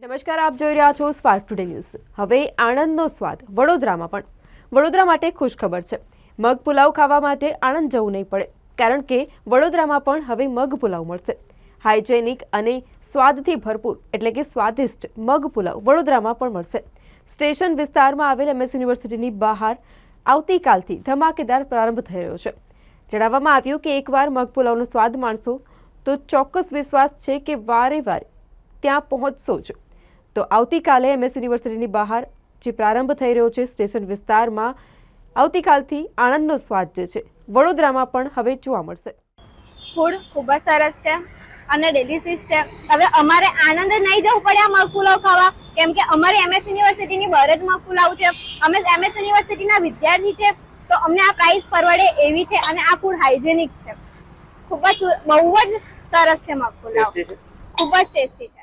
નમસ્કાર, આપ જોઈ રહ્યા છો સ્પાર્ક ટુડે ન્યૂઝ। હવે આણંદનો સ્વાદ વડોદરામાં પણ। વડોદરા માટે ખુશખબર છે। મગ પુલાવ ખાવા માટે આણંદ જવું નહીં પડે, કારણ કે વડોદરામાં પણ હવે મગ પુલાવ મળશે। હાઇજેનિક અને સ્વાદથી ભરપૂર એટલે કે સ્વાદિષ્ટ મગ પુલાવ વડોદરામાં પણ મળશે। સ્ટેશન વિસ્તારમાં આવેલ MS યુનિવર્સિટીની બહાર આવતીકાલથી ધમાકેદાર પ્રારંભ થઈ રહ્યો છે। જણાવવામાં આવ્યું કે એકવાર મગ પુલાવનો સ્વાદ માણશો તો ચોક્કસ વિશ્વાસ છે કે વારે વારે ત્યાં પહોંચશો જ। તો આવતીકાલે MS યુનિવર્સિટીની બહાર જે પ્રારંભ થઈ રહ્યો છે સ્ટેશન વિસ્તારમાં, આવતીકાલથી આણંદનો સ્વાદ જે છે વડોદરામાં પણ હવે જોવા મળશે। ફૂડ ખૂબ જ સરસ છે અને ડેલિશિયસ છે। હવે અમારે આણંદ નહીં જવું પડે આ મગ પુલાવ ખાવા, કેમ કે અમારે MS યુનિવર્સિટીની બહાર જ મગ પુલાવ છે। અમે MS યુનિવર્સિટીના વિદ્યાર્થી છે, તો અમને આ પ્રાઇસ પરવડે એવી છે અને આ ફૂડ હાઇજેનિક છે। ખૂબ જ બહુ જ સરસ છે મગ પુલાવ, ખૂબ જ ટેસ્ટી છે।